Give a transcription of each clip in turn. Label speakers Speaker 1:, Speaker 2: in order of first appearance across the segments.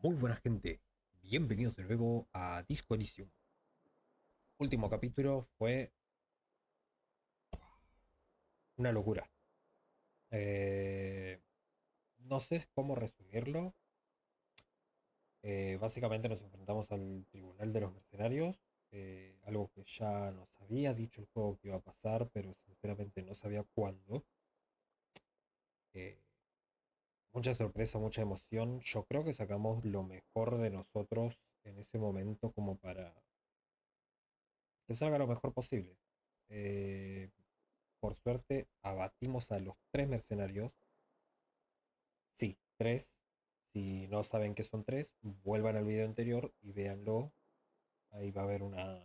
Speaker 1: Muy buena gente, bienvenidos de nuevo a Disco Elysium. Último capítulo fue una locura. Eh, no sé cómo resumirlo. Básicamente nos enfrentamos al tribunal de los mercenarios. Algo que ya nos había dicho el juego que iba a pasar, pero sinceramente no sabía cuándo. Eh, Mucha sorpresa, mucha emoción. Yo creo que sacamos lo mejor de nosotros en ese momento como para que salga lo mejor posible. Eh, Por suerte, abatimos a los tres mercenarios. Sí, tres. Si no saben que son tres, vuelvan al video anterior y véanlo. Ahí va a haber una...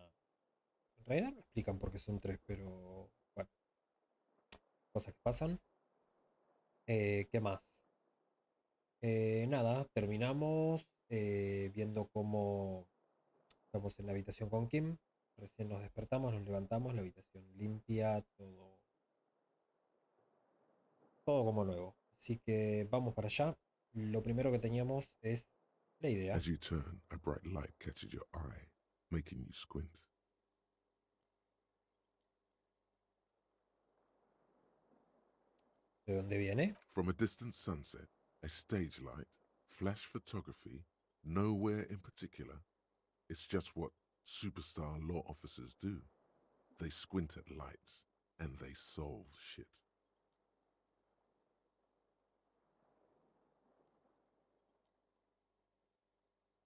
Speaker 1: En realidad no explican por qué son tres, pero bueno, cosas que pasan. ¿Qué más? Nada, terminamos viendo cómo estamos en la habitación con Kim. Recién nos despertamos, nos levantamos, la habitación limpia, todo como nuevo. Así que vamos para allá. Lo primero que teníamos es la idea.
Speaker 2: As you turn, a bright light catches your eye, making you squint.
Speaker 1: ¿De dónde viene?
Speaker 2: From a distant sunset, a stage light, flash photography, nowhere in particular. It's just what superstar law officers do. They squint at lights, and they solve shit.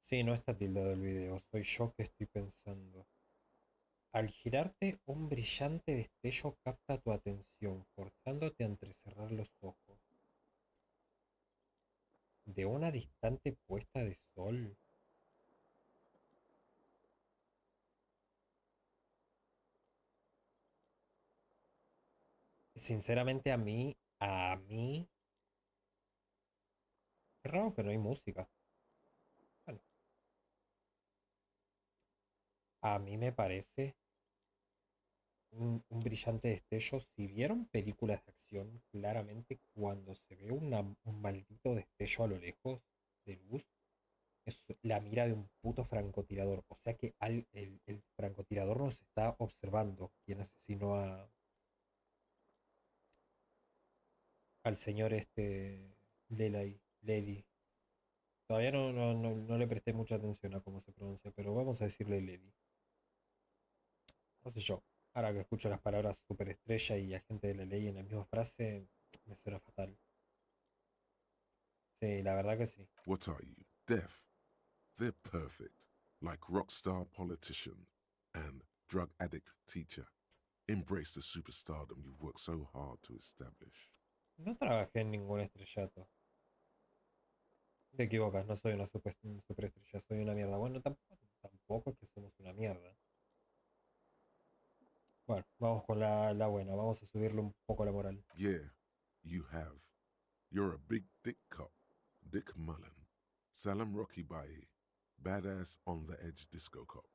Speaker 1: Sí, no está tildado el video, soy yo que estoy pensando. Al girarte, un brillante destello capta tu atención, forzándote a entrecerrar los ojos. De una distante puesta de sol. Sinceramente qué raro que no hay música. Bueno, a mí me parece un brillante destello. Si vieron películas de acción, claramente cuando se ve un maldito destello a lo lejos de luz, es la mira de un puto francotirador. O sea que el francotirador nos está observando quien asesinó al señor Lely. Todavía no le presté mucha atención a cómo se pronuncia, pero vamos a decirle Lely. No sé yo. Ahora que escucho las palabras superestrella y agente de la ley en la misma frase, me suena fatal. Sí, la verdad que sí.
Speaker 2: What are you, deaf? They're perfect, like rockstar politician and drug addict teacher. Embrace the superstardom you've worked so hard to establish.
Speaker 1: No trabajé en ningún estrellato. Te equivocas, no soy una superestrella, soy una mierda. Bueno, tampoco es que somos una mierda. Bueno, vamos con la buena, vamos a subirle un poco la moral.
Speaker 2: Yeah, you have. You're a big dick cop, Dick Mullen. Salam Rocky Baye, badass on the edge disco cop.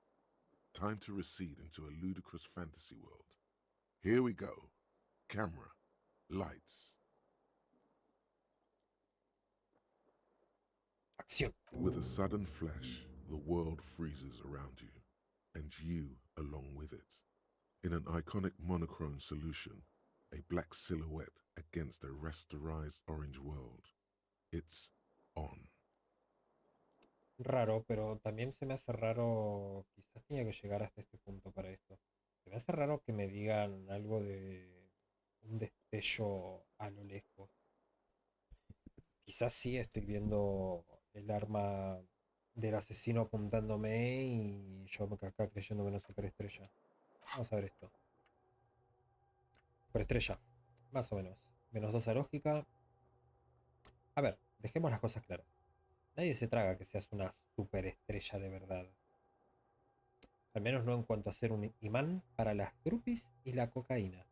Speaker 2: Time to recede into a ludicrous fantasy world. Here we go. Camera, lights.
Speaker 1: ¡Acción!
Speaker 2: With a sudden flash, the world freezes around you, and you along with it. In an iconic monochrome solution, a black silhouette against a rasterized orange world. It's on.
Speaker 1: Raro, pero también se me hace raro, quizás tenía que llegar hasta este punto para esto. Se me hace raro que me digan algo de un destello a lo lejos. Quizás sí estoy viendo el arma del asesino apuntándome y yo me acá creyéndome una superestrella. Vamos a ver esto. Superestrella, más o menos. -2 a lógica. A ver, dejemos las cosas claras. Nadie se traga que seas una superestrella de verdad. Al menos no en cuanto a ser un imán para las groupies y la cocaína.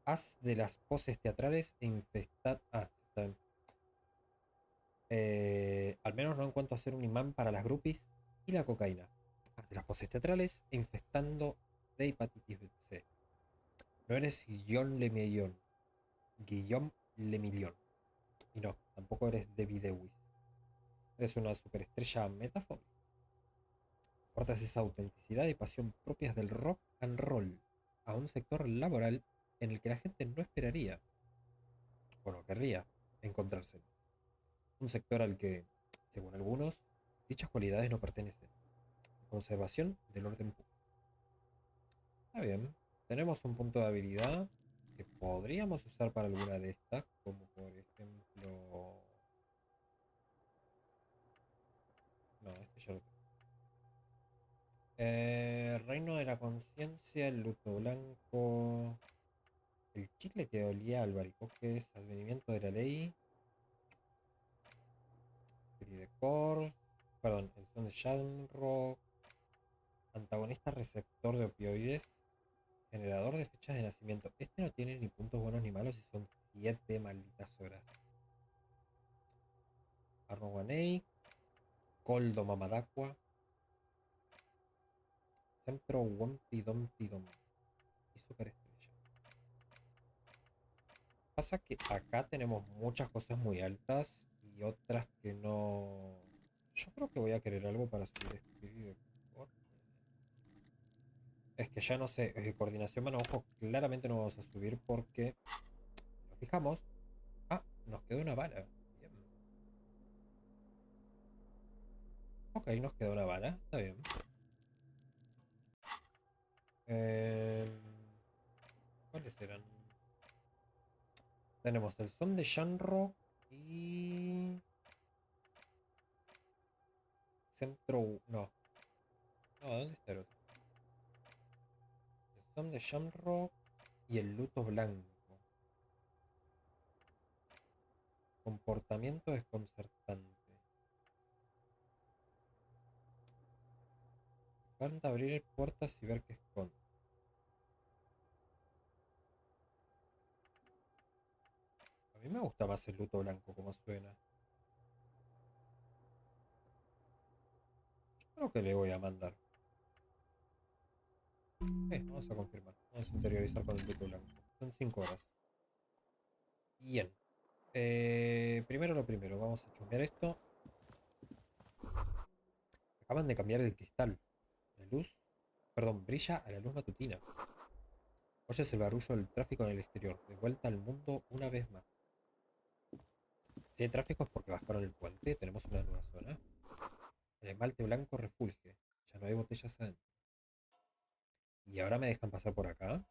Speaker 1: Haz de las poses teatrales e infestar... Ah, está bien. Al menos no en cuanto a ser un imán para las groupies y la cocaína. Haz de las poses teatrales e infestando de hepatitis C. No eres Guillaume Le Millon. Guillaume Le Millon. Y no, tampoco eres Debbie Dewis. Es una superestrella metafórica. Aportas esa autenticidad y pasión propias del rock and roll a un sector laboral en el que la gente no esperaría, o no querría, encontrárselo. Un sector al que, según algunos, dichas cualidades no pertenecen. Conservación del orden público. Está bien. Tenemos un punto de habilidad que podríamos usar para alguna de estas, como por ejemplo... No, este ya lo tengo. Reino de la conciencia, el luto blanco, el chicle que olía al albaricoques, advenimiento de la ley, de core, perdón, el son de Shamrock, antagonista receptor de opioides, generador de fechas de nacimiento. Este no tiene ni puntos buenos ni malos y son 7 malditas horas. Arrowanei, Coldo Mamadaqua, Centro Wonti Dumpty Dum y Superestrella. Pasa que acá tenemos muchas cosas muy altas y otras que no. Yo creo que voy a querer algo para subir Spirit de Core. Es que ya no sé, coordinación mano ojo claramente no vamos a subir porque nos fijamos. Ah, nos quedó una bala. Bien. Ok, nos quedó una bala, está bien. ¿Cuáles eran? Tenemos el son de Shanro y... Centro... No. No, ¿dónde está el otro? El son de Shamrock y el luto blanco. Comportamiento desconcertante. Falta abrir puertas y ver qué esconde. A mí me gusta más el luto blanco como suena. Yo creo que le voy a mandar. Vamos a confirmar. Vamos a interiorizar con el luto blanco. Son 5 horas. Bien. Primero lo primero. Vamos a chusmear esto. Acaban de cambiar el cristal. La luz. Perdón, brilla a la luz matutina. Oyes el barullo del tráfico en el exterior. De vuelta al mundo una vez más. Si hay tráfico es porque bajaron el puente. Tenemos una nueva zona. El esmalte blanco refulge. Ya no hay botellas adentro. Y ahora me dejan pasar por acá.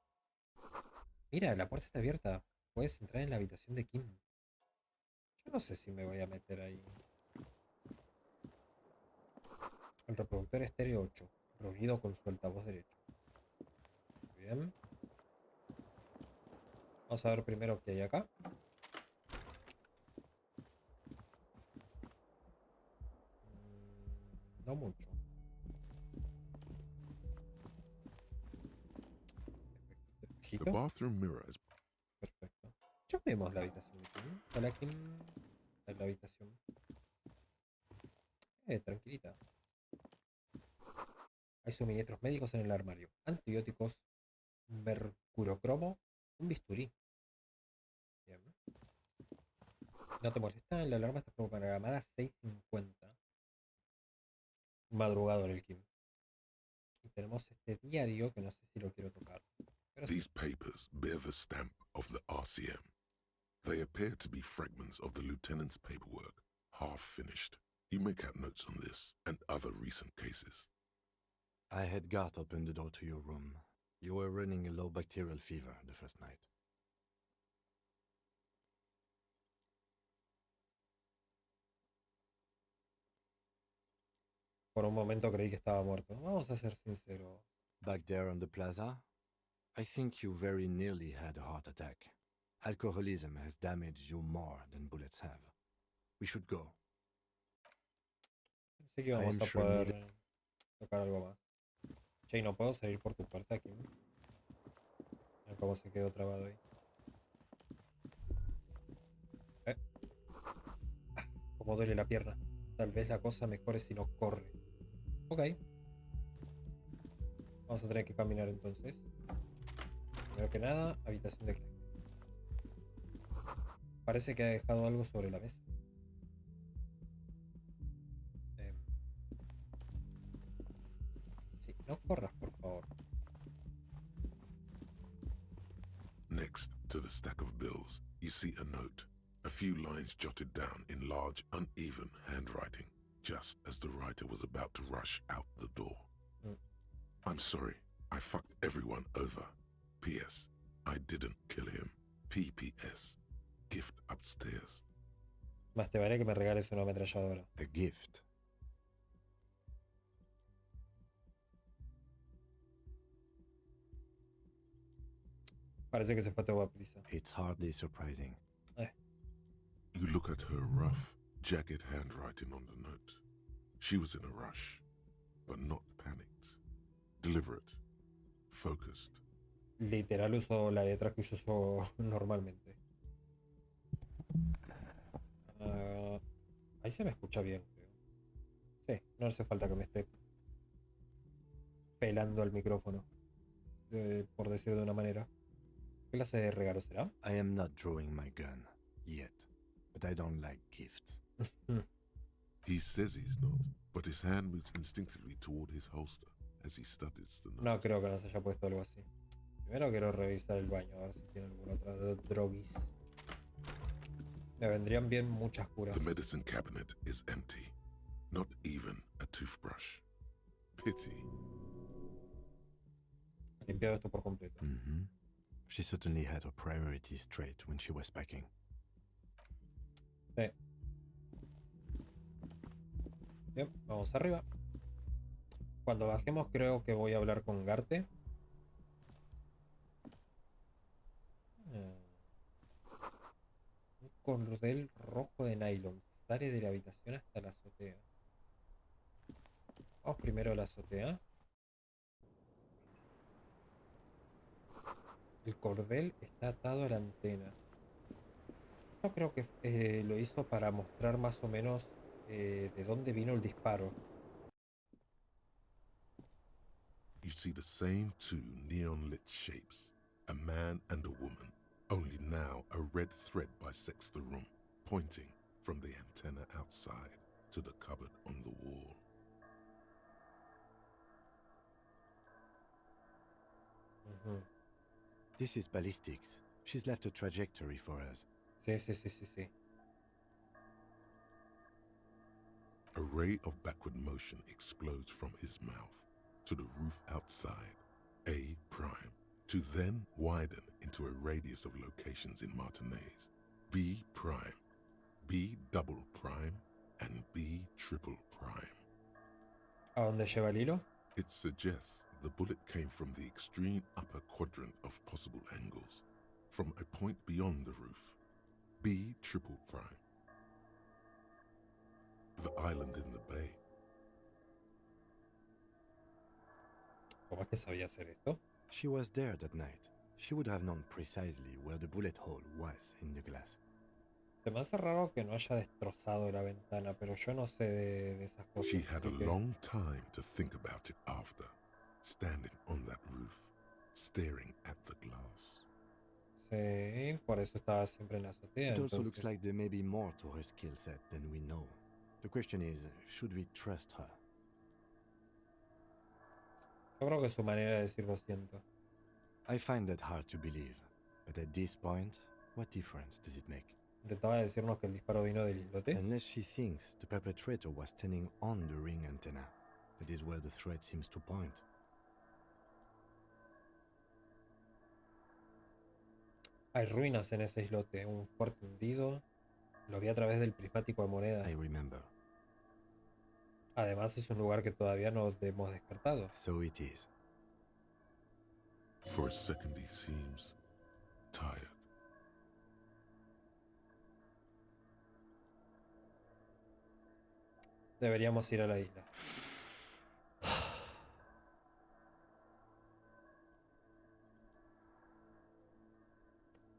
Speaker 1: Mira, la puerta está abierta. Puedes entrar en la habitación de Kim. Yo no sé si me voy a meter ahí. El reproductor estéreo 8. Reunido con su altavoz derecho. Muy bien. Vamos a ver primero qué hay acá. No mucho.
Speaker 2: The
Speaker 1: Espejito.
Speaker 2: bathroom mirror is
Speaker 1: Perfecto. Ya vemos la habitación de Kim. Hola Kim. Está en la habitación. Tranquilita. Hay suministros médicos en el armario. Antibióticos, mercurocromo, un bisturí. Bien. ¿No te molesta? La alarma está programada a 6:50. Madrugado en el Kim. Y tenemos este diario que no sé si lo quiero tocar. Pero sí.
Speaker 2: these papers bear the stamp of the RCM. They appear to be fragments of the lieutenant's paperwork, half finished. You may have notes on this and other recent cases.
Speaker 3: I had Garth open the door to your room. You were running a low bacterial fever the first night.
Speaker 1: Por un momento creí que estaba muerto. Vamos a ser sinceros.
Speaker 3: Back there on the plaza, I think you very nearly had a heart attack. Alcoholism has damaged you more than bullets have. We should go.
Speaker 1: Pensé que
Speaker 3: I
Speaker 1: íbamos
Speaker 3: am
Speaker 1: a
Speaker 3: sure
Speaker 1: poder
Speaker 3: neither.
Speaker 1: tocar algo más. Che, no puedo salir por tu puerta, Kim. Mira cómo se quedó trabado ahí. Eh, Cómo duele la pierna. Tal vez la cosa mejore si no corre. Ok. Vamos a tener que caminar entonces. Primero que nada, habitación de Clay. Parece que ha dejado algo sobre la mesa. No corras, por favor.
Speaker 2: Next to the stack of bills, you see a note, a few lines jotted down in large, uneven handwriting, just as the writer was about to rush out the door.
Speaker 1: Mm.
Speaker 2: I'm sorry, I fucked everyone over. P.S. I didn't kill him. P.P.S. Gift upstairs.
Speaker 1: Más te vale que me regales una ametralladora.
Speaker 3: A gift.
Speaker 1: Parece que se fue a toda prisa.
Speaker 3: It's hardly surprising.
Speaker 2: You look at her rough, jagged handwriting on the note. She was in a rush, but not panicked. Deliberate, focused.
Speaker 1: Literal uso la letra que yo uso normalmente. Ahí se me escucha bien, creo. Sí, no hace falta que me esté pelando al micrófono, por decirlo de una manera. ¿Qué clase de regalo será?
Speaker 3: I am not drawing my gun yet, but I don't like gifts.
Speaker 2: He says he's not, but his hand moves instinctively toward his holster as he studies the note.
Speaker 1: No creo que nos haya puesto algo así. Primero quiero revisar el baño, a ver si tiene alguna otra droguis. Me vendrían bien muchas curas.
Speaker 2: The medicine cabinet is empty. Not even a toothbrush. Pity.
Speaker 1: Limpiado esto por completo.
Speaker 3: She certainly had her priorities straight when she was packing.
Speaker 1: Sí. Bien, vamos arriba. Cuando bajemos creo que voy a hablar con Garte. Un cordel rojo de nylon. Sale de la habitación hasta la azotea. Vamos primero a la azotea. El cordel está atado a la antena. Esto creo que lo hizo para mostrar más o menos de dónde vino el disparo.
Speaker 2: You see the same two neon-lit shapes, a man and a woman, only now a red thread bisects the room, pointing from the antenna outside to the cupboard on the wall.
Speaker 3: This is ballistics. She's left a trajectory for us.
Speaker 1: Sí.
Speaker 2: A ray of backward motion explodes from his mouth to the roof outside, A prime, to then widen into a radius of locations in Martinez, B prime, B double prime, and B triple prime.
Speaker 1: ¿A dónde lleva el hilo?
Speaker 2: It suggests the bullet came from the extreme upper quadrant of possible angles, from a point beyond the roof, B triple prime. The island in the bay.
Speaker 1: ¿Cómo es que sabía hacer esto?
Speaker 3: She was there that night. She would have known precisely where the bullet hole was in the glass.
Speaker 1: Se me hace raro que no haya destrozado la ventana, pero yo no sé de esas cosas.
Speaker 2: She had a
Speaker 1: así que
Speaker 2: long time to think about it after, standing on that roof, staring at the glass.
Speaker 1: sí, por eso estaba siempre en la azotea.
Speaker 3: It also
Speaker 1: Entonces,
Speaker 3: looks like there may be more to her skill set than we know. The question is, should we trust her?
Speaker 1: yo creo que es su manera de decir lo siento.
Speaker 3: I find that hard to believe, but at this point, what difference does it make?
Speaker 1: Intentaba decirnos que el disparo vino del islote.
Speaker 3: Unless she thinks the perpetrator was standing on the ring antenna. That is where the threat seems to point.
Speaker 1: Hay ruinas en ese islote, un fuerte hundido. Lo vi a través del prismático de monedas.
Speaker 3: I remember.
Speaker 1: Además es un lugar que todavía no hemos descartado.
Speaker 3: So it is.
Speaker 2: For a second he seems tired.
Speaker 1: Deberíamos ir a la isla.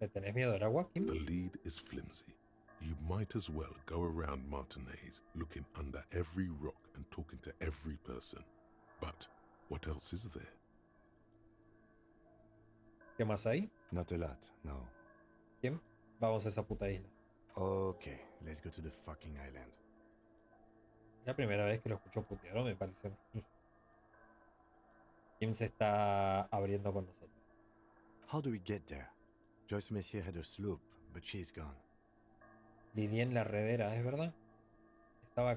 Speaker 1: ¿Le tenés miedo al agua, Kim?
Speaker 2: The lead is flimsy. You might as well go around Martinez looking under every rock and talking to every person. But what else is there?
Speaker 1: ¿Qué más hay?
Speaker 3: Not a lot, no.
Speaker 1: Kim, vamos a esa puta isla.
Speaker 3: Okay, let's go to the fucking island.
Speaker 1: La primera vez que lo escucho puteado me parece. Kim se está abriendo con nosotros.
Speaker 3: How do we get there? Joyce Messier had a sloop, but she's gone.
Speaker 1: Lilien la redera, ¿es verdad? Estaba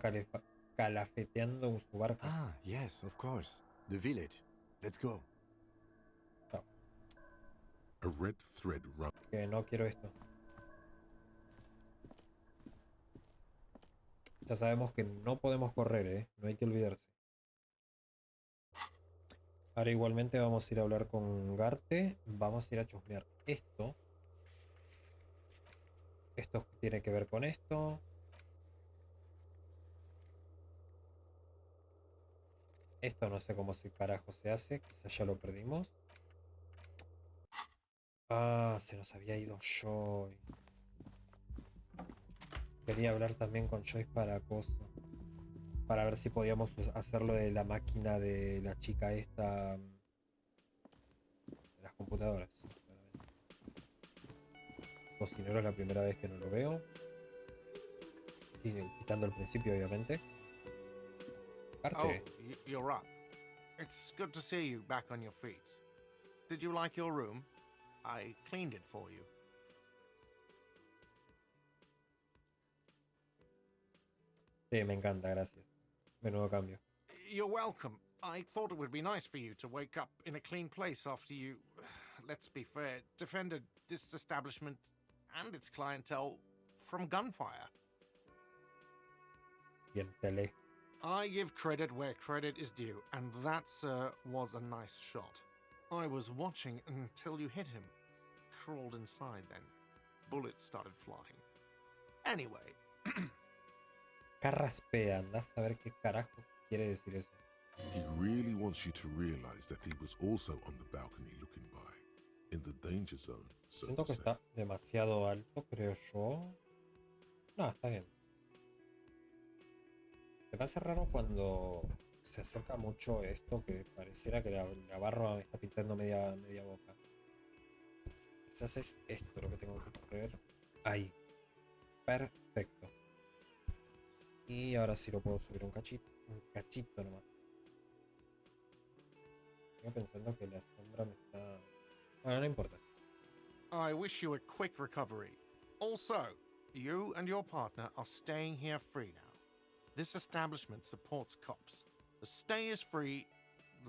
Speaker 1: calafeteando su barca.
Speaker 3: Ah, yes, of course. The village. Let's go.
Speaker 1: No,
Speaker 2: A red thread run.
Speaker 1: que no quiero esto. Ya sabemos que no podemos correr, ¿eh? No hay que olvidarse. Ahora igualmente vamos a ir a hablar con Garte. Vamos a ir a chusmear esto. Esto tiene que ver con esto. Esto no sé cómo se carajo se hace. Quizás ya lo perdimos. Ah, se nos había ido Joy. Quería hablar también con Joyce para acoso. Para ver si podíamos hacerlo de la máquina de la chica esta. De las computadoras. Cocinero es la primera vez que no lo veo. Y quitando el principio, obviamente.
Speaker 4: Oh,
Speaker 1: Arte.
Speaker 4: you're up. It's good to see you back on your feet. Did you like your room? I cleaned it for you.
Speaker 1: Sí, me encanta, gracias. Menudo cambio.
Speaker 4: You're welcome. I thought it would be nice for you to wake up in a clean place after you, let's be fair, defended this establishment and its clientele from gunfire.
Speaker 1: Bien, tele.
Speaker 4: I give credit where credit is due, and that, sir, was a nice shot. I was watching until you hit him. Crawled inside then. Bullets started flying. Anyway.
Speaker 1: Carraspea, andás a ver qué carajo quiere decir eso.
Speaker 2: He really wants you to realize that he was also on the balcony looking by, in the danger zone, so
Speaker 1: Siento
Speaker 2: to
Speaker 1: que
Speaker 2: say.
Speaker 1: está demasiado alto, creo yo. No, está bien. Me parece raro cuando se acerca mucho esto, que pareciera que la barra me está pintando media boca. Quizás es esto lo que tengo que correr. Ahí. Perfecto. Y ahora sí lo puedo subir un cachito nomás. Estoy pensando que la sombra me está... Bueno, no importa.
Speaker 4: I wish you a quick recovery. Also, you and your partner are staying here free now. This establishment supports cops. The stay is free,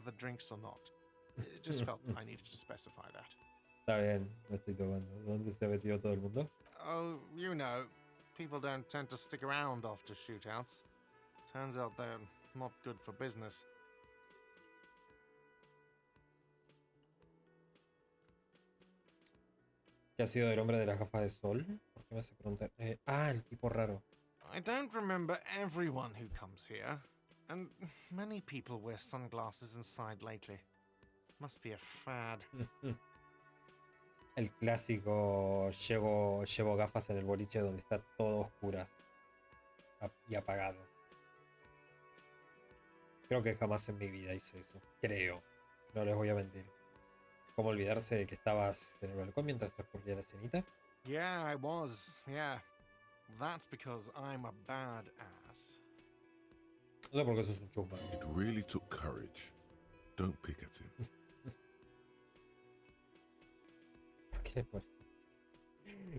Speaker 4: the drinks are not. It just felt I needed to specify that.
Speaker 1: Está bien, no estoy tomando. ¿Dónde se ha metido todo el mundo?
Speaker 4: Oh, you know, people don't tend to stick around after shootouts. Turns out they're not good for business.
Speaker 1: ¿Qué ha sido del hombre de las gafas de sol? ¿Por qué me hace preguntar? El tipo raro.
Speaker 4: I don't remember everyone who comes here, and many people wear sunglasses inside lately. Must be a fad.
Speaker 1: El clásico, llevo gafas en el boliche donde está todo oscuras y apagado. Creo que jamás en mi vida hice eso. Creo. No les voy a mentir. ¿Cómo olvidarse de que estabas en el balcón mientras transcurría la cenita?
Speaker 4: Yeah, I was. Yeah. That's because I'm a badass.
Speaker 1: No sé por qué sos un chumba.
Speaker 2: It really took courage. Don't pick at him.
Speaker 1: ¿Qué,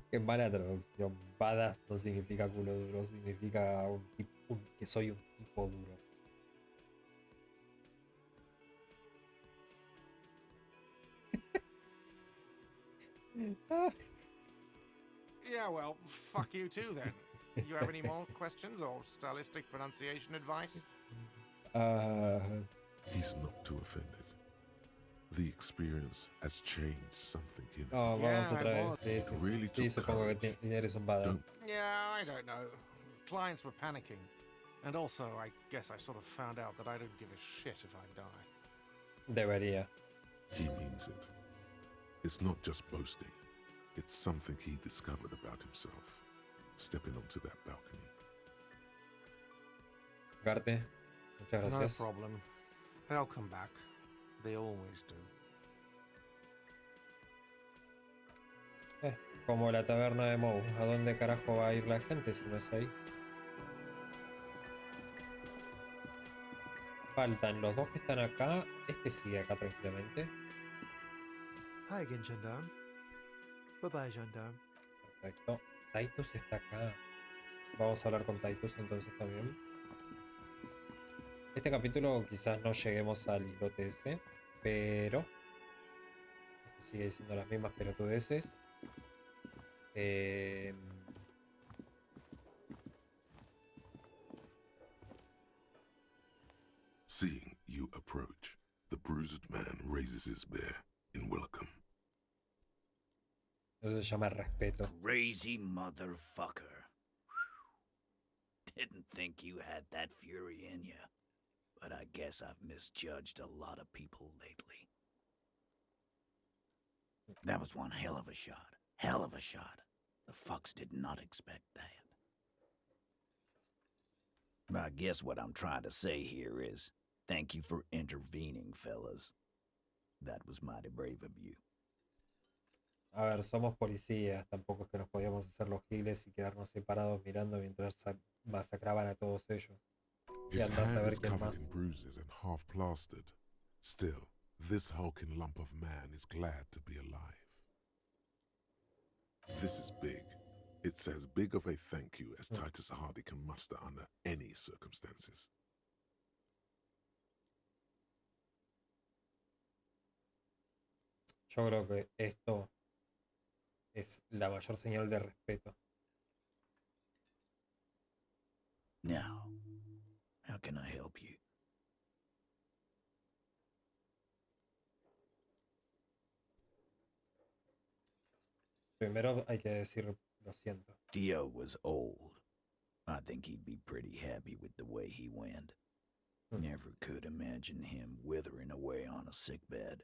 Speaker 1: qué mala traducción. Badass no significa culo duro, significa que soy un tipo duro.
Speaker 4: Yeah, well, fuck you too then. You have any more questions or stylistic pronunciation advice?
Speaker 2: He's not too offended. The experience has changed something in him.
Speaker 1: No,
Speaker 4: Yeah,
Speaker 1: vamos otra
Speaker 4: I
Speaker 1: vez.
Speaker 4: was.
Speaker 1: Sí, sí,
Speaker 2: Really
Speaker 1: sí,
Speaker 2: took
Speaker 1: supongo que
Speaker 2: courage.
Speaker 1: eres un badass.
Speaker 2: Don't
Speaker 4: Yeah, I don't know. Clients were panicking. And also, I guess I sort of found out that I don't give a shit if I die.
Speaker 1: Debería.
Speaker 2: He means it. It's not just boasting. It's something he discovered about himself, stepping onto that balcony.
Speaker 1: Garte, muchas gracias.
Speaker 4: No problem. They'll come back. They always do.
Speaker 1: Como la taberna de Moe. ¿A dónde carajo va a ir la gente si no es ahí? faltan los dos que están acá. Este sigue acá tranquilamente.
Speaker 5: Hi again, gendarme. Bye bye, gendarme.
Speaker 1: Perfecto. Titus está acá. Vamos a hablar con Titus entonces también. Este capítulo quizás no lleguemos al islote ese, pero esto sigue diciendo las mismas pelotudeces.
Speaker 2: Seeing you approach, the bruised man raises his bear in welcome.
Speaker 1: Eso se llama respeto.
Speaker 6: Crazy motherfucker. Didn't think you had that fury in you, but I guess I've misjudged a lot of people lately. That was one hell of a shot. Hell of a shot. The fucks did not expect that. I guess what I'm trying to say here is, thank you for intervening, fellas. That was mighty brave of you.
Speaker 1: A ver, somos policías, tampoco es que nos podíamos hacer los giles y quedarnos separados mirando mientras masacraban a todos ellos. Y
Speaker 2: His
Speaker 1: andás a
Speaker 2: hand
Speaker 1: ver
Speaker 2: is
Speaker 1: quién
Speaker 2: covered
Speaker 1: más.
Speaker 2: in bruises and half plastered. Still, this hulking lump of man is glad to be alive. This is big. It's as big of a thank you as Titus Hardy can muster under any circumstances.
Speaker 1: Yo creo que esto es la mayor señal de respeto.
Speaker 6: Now, how can I help you?
Speaker 1: Primero hay que decir lo siento.
Speaker 6: Dejo was old. I think he'd be pretty happy with the way he went. Never could imagine him withering away on a sickbed.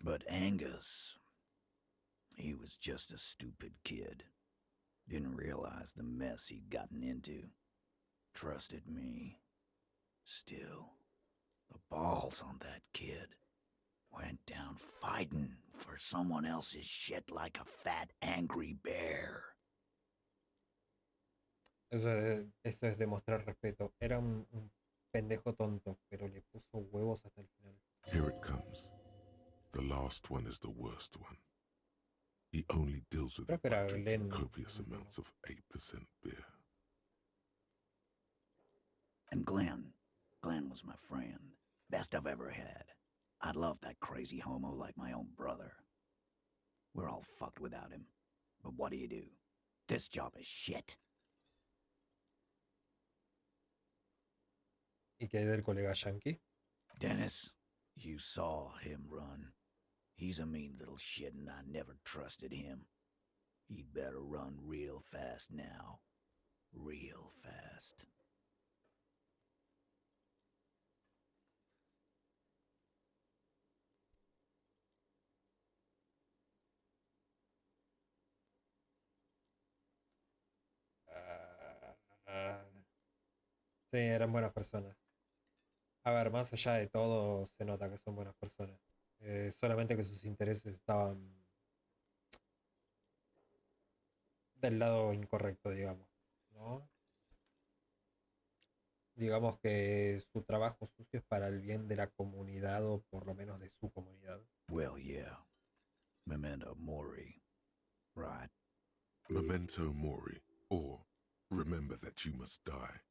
Speaker 6: But Angus, he was just a stupid kid. Didn't realize the mess he'd gotten into. Trusted me. Still, the balls on that kid. Went down fighting for someone else's shit like a fat, angry bear.
Speaker 1: Eso es demostrar respeto. Era un pendejo tonto, pero le puso huevos hasta el final.
Speaker 2: Here it comes. The last one is the worst one. He only deals with
Speaker 1: Creo
Speaker 2: it
Speaker 1: que
Speaker 2: by
Speaker 1: era
Speaker 2: drinking
Speaker 1: Glenn.
Speaker 2: copious amounts of 8% beer.
Speaker 6: And Glenn was my friend. Best I've ever had. I'd love that crazy homo like my own brother. We're all fucked without him. But what do? This job is shit.
Speaker 1: ¿Y qué hay del colega Yankee?
Speaker 6: Dennis, you saw him run. He's a mean little shit and I never trusted him. He'd better run real fast now. Real fast.
Speaker 1: Sí, eran buenas personas. A ver, más allá de todo, se nota que son buenas personas. Solamente que sus intereses estaban del lado incorrecto, digamos, ¿no? Digamos que su trabajo sucio es para el bien de la comunidad, o por lo menos de su comunidad.
Speaker 6: Well, yeah. Memento mori. Right.
Speaker 2: Memento mori, or remember that you must die,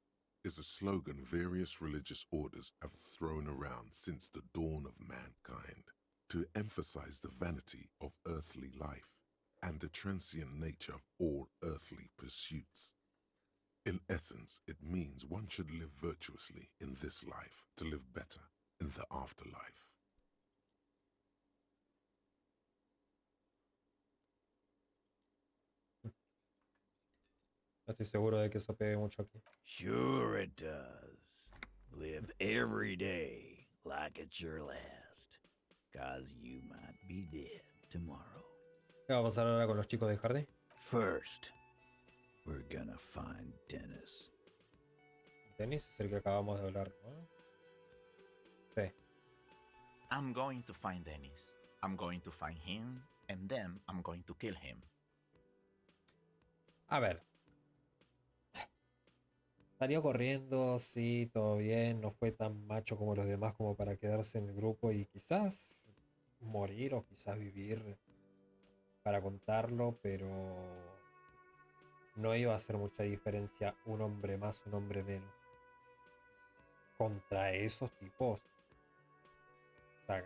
Speaker 2: is a slogan various religious orders have thrown around since the dawn of mankind to emphasize the vanity of earthly life and the transient nature of all earthly pursuits. In essence, it means one should live virtuously in this life to live better in the afterlife.
Speaker 1: No estoy seguro de que eso pegue mucho aquí.
Speaker 6: Sure it does. Live every day like it's your last. 'Cause you might be dead tomorrow.
Speaker 1: ¿Qué va a pasar ahora con los chicos de Hardy?
Speaker 6: First, we're gonna find Dennis.
Speaker 1: Dennis es el que acabamos de hablar, ¿no? Sí.
Speaker 7: I'm going to find Dennis. I'm going to find him, and then I'm going to kill him.
Speaker 1: A ver. Salió corriendo, sí, todo bien, no fue tan macho como los demás como para quedarse en el grupo y quizás morir o quizás vivir para contarlo, pero no iba a hacer mucha diferencia un hombre más, un hombre menos. Contra esos tipos, o sea,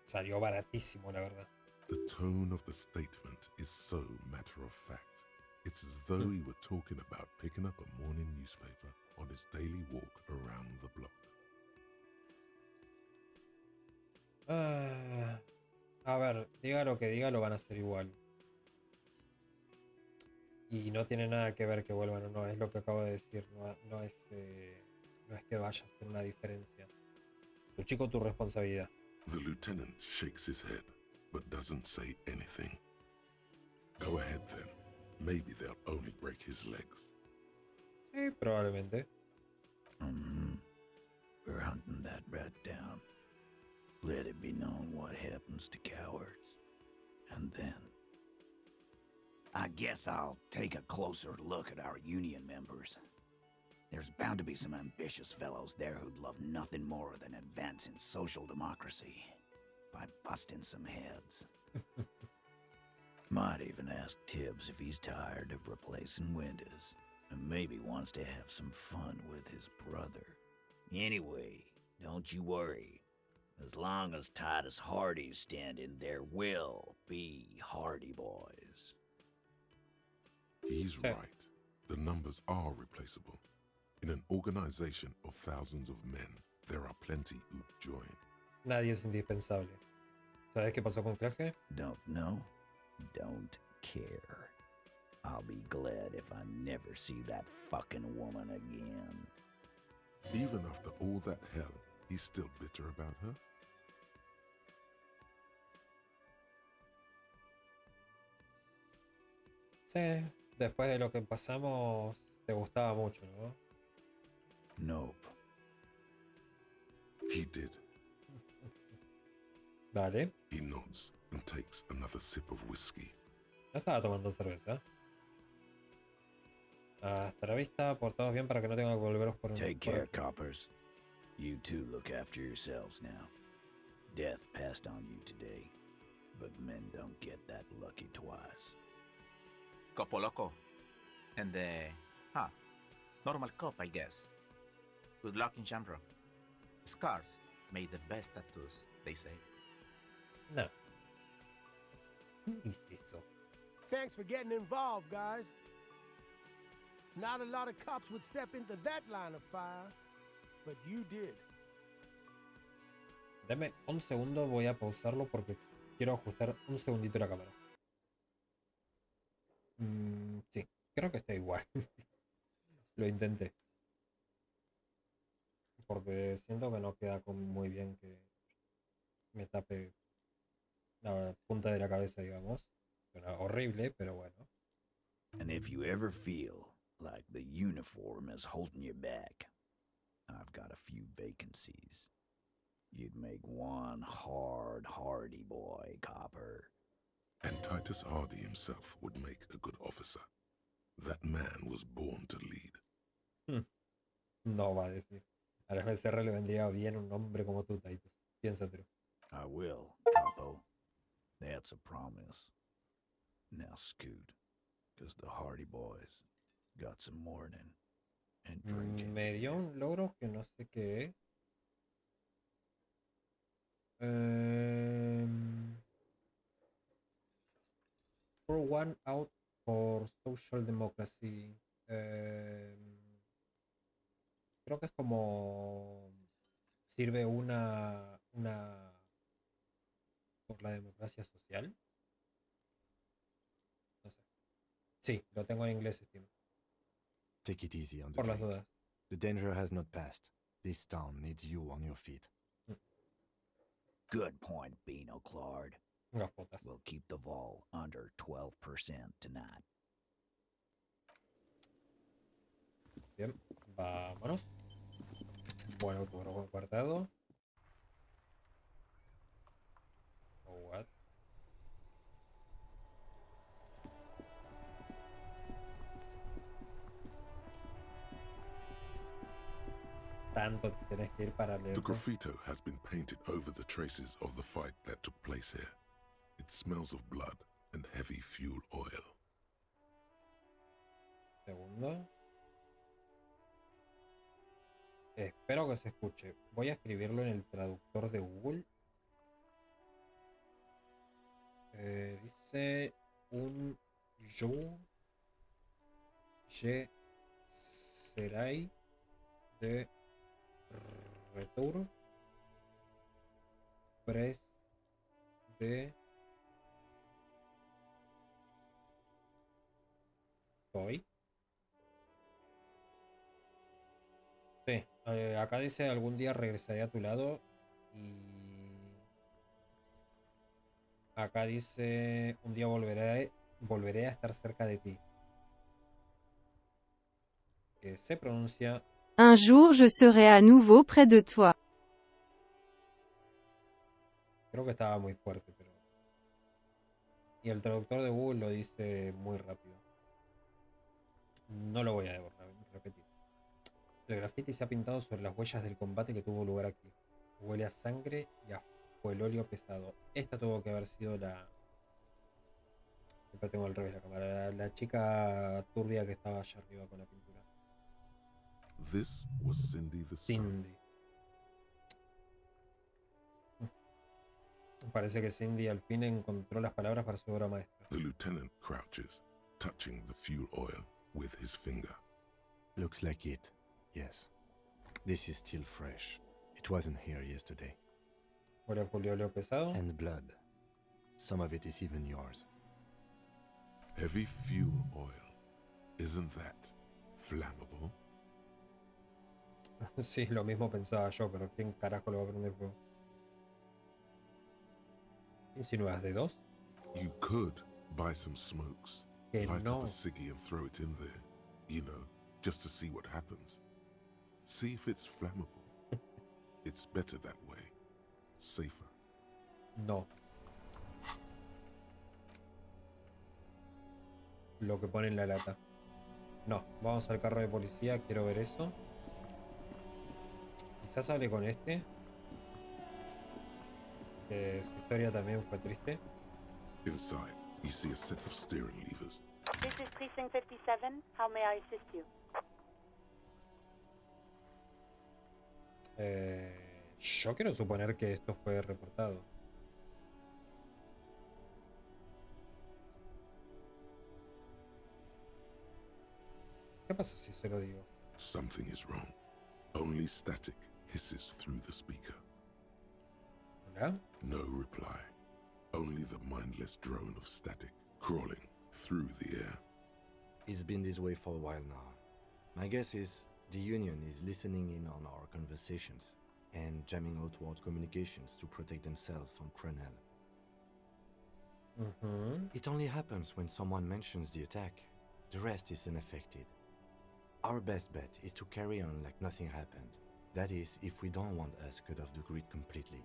Speaker 1: salió baratísimo, la verdad.
Speaker 2: The tone of the statement is so matter of fact. It's as though he were talking about picking up a morning newspaper on his daily walk around the block.
Speaker 1: A ver, diga lo que diga, lo van a hacer igual. Y no tiene nada que ver que vuelvan o no, es lo que acabo de decir, no es que vaya a hacer una diferencia. Tu chico, tu responsabilidad.
Speaker 2: The lieutenant shakes his head, but doesn't say anything. Go ahead then. Maybe they'll only break his legs.
Speaker 1: Sí, probablemente.
Speaker 6: We're hunting that rat down. Let it be known what happens to cowards. And then... I guess I'll take a closer look at our union members. There's bound to be some ambitious fellows there who'd love nothing more than advancing social democracy by busting some heads. Might even ask Tibbs if he's tired of replacing windows and maybe wants to have some fun with his brother. Anyway, don't you worry. As long as Titus Hardy's standing, there will be Hardy boys.
Speaker 2: He's right. The numbers are replaceable. In an organization of thousands of men, there are plenty who join.
Speaker 1: Nadie es indispensable. ¿Sabes qué pasó con Claje?
Speaker 6: Don't know? Don't care. I'll be glad if I never see that fucking woman again.
Speaker 2: Even after all that hell, he's still bitter about her?
Speaker 1: Sí, después de lo que pasamos, te gustaba mucho, ¿no?
Speaker 6: Nope.
Speaker 2: He did.
Speaker 1: Dale.
Speaker 2: He nods and takes another sip of whiskey.
Speaker 1: No estaba tomando cerveza. Hasta la vista, portados bien para que no tenga que volveros por un...
Speaker 6: Take care, coppers. You two look after yourselves now. Death passed on you today, but men don't get that lucky twice.
Speaker 7: Copo loco. And normal cop, I guess. Good luck in Shamrock. Scars made the best tattoos, they say.
Speaker 1: No. ¿Qué es eso?
Speaker 8: Thanks for getting involved, guys. Not a lot of cops would step into that line of fire, but you did.
Speaker 1: Dame un segundo, voy a pausarlo porque quiero ajustar un segundito la cámara. Sí, creo que está igual. Lo intenté. Porque siento que no queda muy bien que me tape la punta de la cabeza, digamos. Suena horrible, pero bueno.
Speaker 6: And if you ever feel like the uniform is holding you back, I've got a few vacancies. You'd make one hardy boy, copper.
Speaker 2: And Titus Hardy himself would make a good officer. That man was born to lead.
Speaker 1: No va a decir. A la FSR le vendría bien un hombre como tú, Titus. Piénsatelo.
Speaker 6: I will, capo. That's a promise. Now scoot, because the Hardy boys got some morning and drinking.
Speaker 1: Me dio un logro que no sé qué es. For one out for social democracy. Creo que es como sirve una por la democracia social. No sé. Sí, lo tengo en inglés, Steam.
Speaker 3: Take it easy on the
Speaker 1: Por las
Speaker 3: drink.
Speaker 1: dudas.
Speaker 3: The danger has not passed. This town needs you on your feet.
Speaker 6: Good point, Beano Claude.
Speaker 1: Gafotas.
Speaker 6: We'll keep the vol under 12% tonight.
Speaker 1: Bien, vámonos. Bueno, guardado. What? tanto tenés que ir para
Speaker 2: The
Speaker 1: leerlo.
Speaker 2: graffito has been painted over the traces of the fight that took place here. It smells of blood and heavy fuel oil.
Speaker 1: Segundo. Espero que se escuche. Voy a escribirlo en el traductor de Google. Dice un yo je serai de retour pres de soy. Sí, acá dice algún día regresaré a tu lado y acá dice un día volveré a estar cerca de ti. Que se pronuncia
Speaker 9: Un jour je serai à nouveau près de toi.
Speaker 1: creo que estaba muy fuerte, pero y el traductor de Google lo dice muy rápido. No lo voy a repetir. El graffiti se ha pintado sobre las huellas del combate que tuvo lugar aquí. Huele a sangre y a óleo pesado. Esta tuvo que haber sido la... Siempre tengo al revés la cámara. La chica turbia que estaba allá arriba con la pintura.
Speaker 2: This was Cindy the Scout.
Speaker 1: Cindy. Parece que Cindy al fin encontró las palabras para su obra maestra.
Speaker 2: The lieutenant crouches, touching the fuel oil with his finger.
Speaker 3: Looks like it, yes. This is still fresh. It wasn't here yesterday.
Speaker 1: Huele a óleo pesado.
Speaker 3: And blood. Some of it is even yours.
Speaker 2: Heavy fuel oil. Isn't that flammable?
Speaker 1: Sí, lo mismo pensaba yo, pero ¿quién carajo lo va a prender fuego? ¿Insinúas de dos?
Speaker 2: You could buy some smokes,
Speaker 1: Que
Speaker 2: light
Speaker 1: no.
Speaker 2: up a ciggy and throw it in there. You know, just to see what happens. See if it's flammable. It's better that way. Safer.
Speaker 1: No. Lo que pone en la lata. No, vamos al carro de policía, quiero ver eso. Quizás hable con este. Que su historia también fue triste.
Speaker 2: Inside, you see a set of steering levers.
Speaker 10: This is Precinct 57. How may I assist you?
Speaker 1: Yo quiero suponer que esto fue reportado. ¿Qué pasa si se lo digo?
Speaker 2: Something is wrong. Only static hisses through the speaker.
Speaker 1: ¿Hola?
Speaker 2: No reply. Only the mindless drone of static crawling through the air.
Speaker 3: It's been this way for a while now. My guess is the Union is listening in on our conversations and jamming outward communications to protect themselves from Crenel. It only happens when someone mentions the attack. The rest is unaffected. Our best bet is to carry on like nothing happened. That is, if we don't want us cut off the grid completely.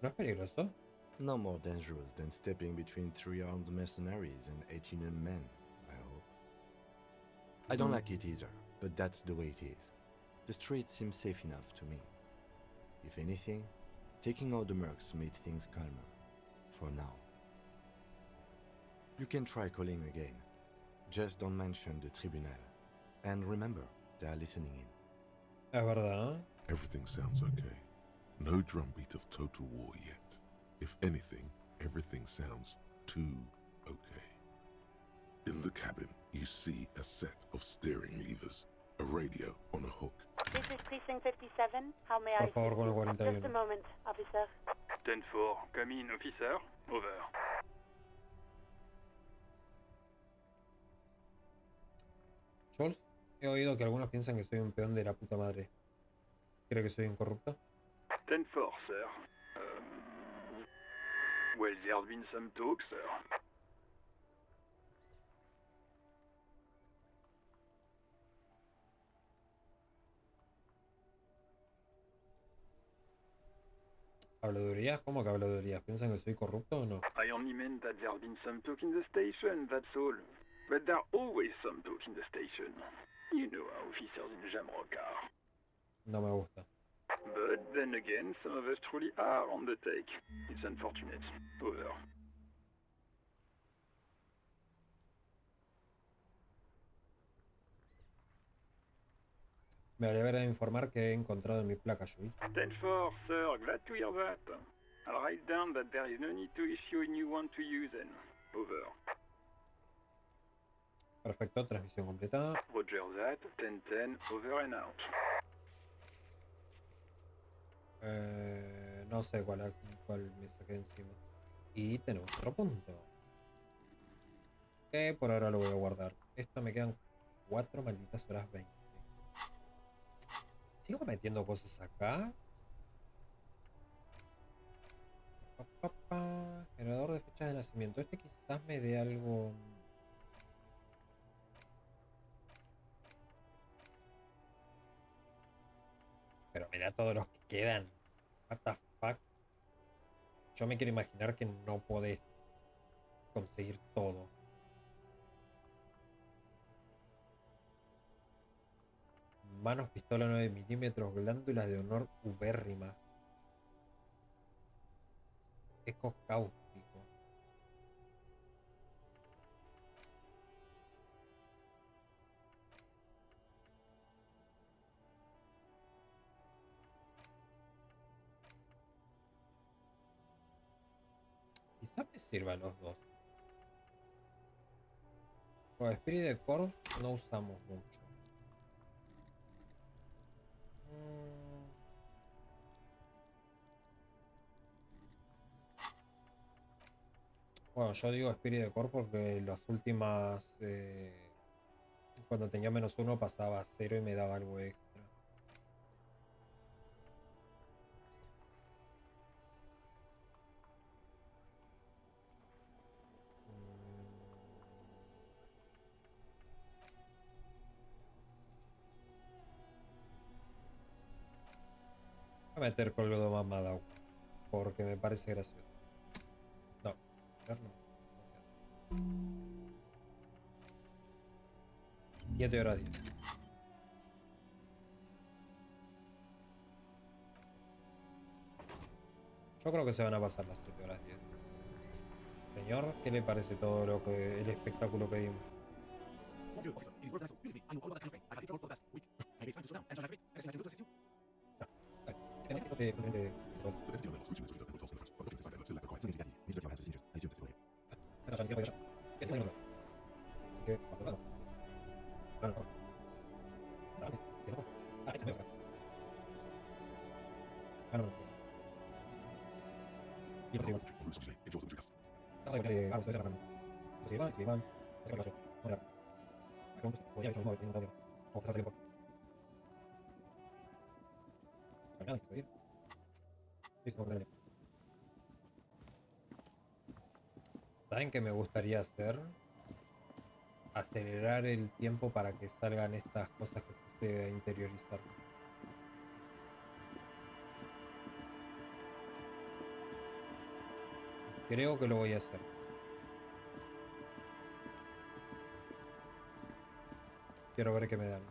Speaker 1: ¿No es peligroso?
Speaker 3: No more dangerous than stepping between 3 armed mercenaries and 8 Union men, I hope. I don't like it either, but that's the way it is. The street seems safe enough to me. If anything, taking out the mercs made things calmer. For now. You can try calling again. Just don't mention the tribunal. And remember, they are listening in.
Speaker 1: Es verdad.
Speaker 2: Everything sounds okay. No drumbeat of total war yet. If anything, everything sounds too okay. In the cabin, you see a set of steering levers, a radio on a hook.
Speaker 10: This is Precinct 57. How may I
Speaker 1: Por favor, con el
Speaker 10: assist you? Just a
Speaker 1: 41.
Speaker 10: moment, officer.
Speaker 11: 10-4, come in, officer. Over.
Speaker 1: Jules, he oído que algunos piensan que soy un peón de la puta madre. ¿Cree que soy un corrupto?
Speaker 11: 10-4, sir. Well, there's been some talk, sir.
Speaker 1: ¿Habladurías? ¿Cómo que habladurías? ¿Piensan que soy corrupto o no?
Speaker 11: I only meant that there's been some talk in the station, that's all. But there are always some talk in the station. You know how officers in Jamrock are.
Speaker 1: No me gusta.
Speaker 11: But then again, some of us truly are on the take. It's unfortunate. Over.
Speaker 1: Me alegra informar que he encontrado en mi placa, Zowie.
Speaker 11: 10-4, sir. Glad to hear that. I'll write down that there is no need to issue a new one to you then. Over.
Speaker 1: Perfecto, transmisión completada.
Speaker 11: Roger that. 10-10, over and out.
Speaker 1: No sé cuál me saqué encima. Y tenemos otro punto. Que por ahora lo voy a guardar. Esto me quedan 4 malditas horas 20. ¿Sigo metiendo cosas acá? Generador de fechas de nacimiento. Este quizás me dé algo. Pero mira todos los que quedan. What the fuck. Yo me quiero imaginar que no podés conseguir todo. Manos, pistola 9 milímetros, glándulas de honor ubérrima. Eco cáustico. Quizás me sirvan los dos. Con Spirit de Corps no usamos mucho. Bueno, yo digo Spirit de Corps porque las últimas... cuando tenía -1 pasaba a 0 y me daba algo extra. Voy a meter colgado mamada porque me parece gracioso. No, no. 7 horas 10. Yo creo que se van a pasar las 7 horas 10. Señor, ¿qué le parece todo lo que el espectáculo que vimos? ¿Saben qué me gustaría hacer? Acelerar el tiempo para que salgan estas cosas que puse a interiorizar. Creo que lo voy a hacer. Quiero ver qué me dan.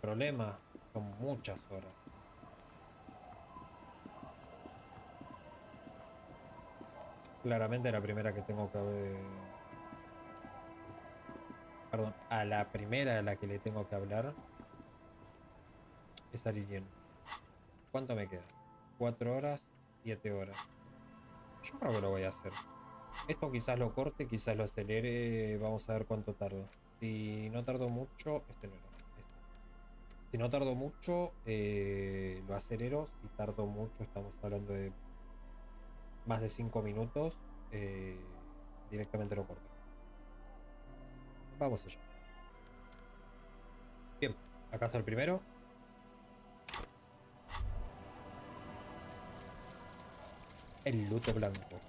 Speaker 1: Problema, son muchas horas. Claramente la primera que tengo que ver... Perdón, a la primera a la que le tengo que hablar es a Lilian. ¿Cuánto me queda? 4 horas, 7 horas. Yo creo que lo voy a hacer. Esto quizás lo corte, quizás lo acelere. Vamos a ver cuánto tardo. Si no tardo mucho... Este no era. Si no tardo mucho, lo acelero. Si tardo mucho, estamos hablando de más de 5 minutos, directamente lo corto. Vamos allá. Bien, acá está el primero. El luto blanco.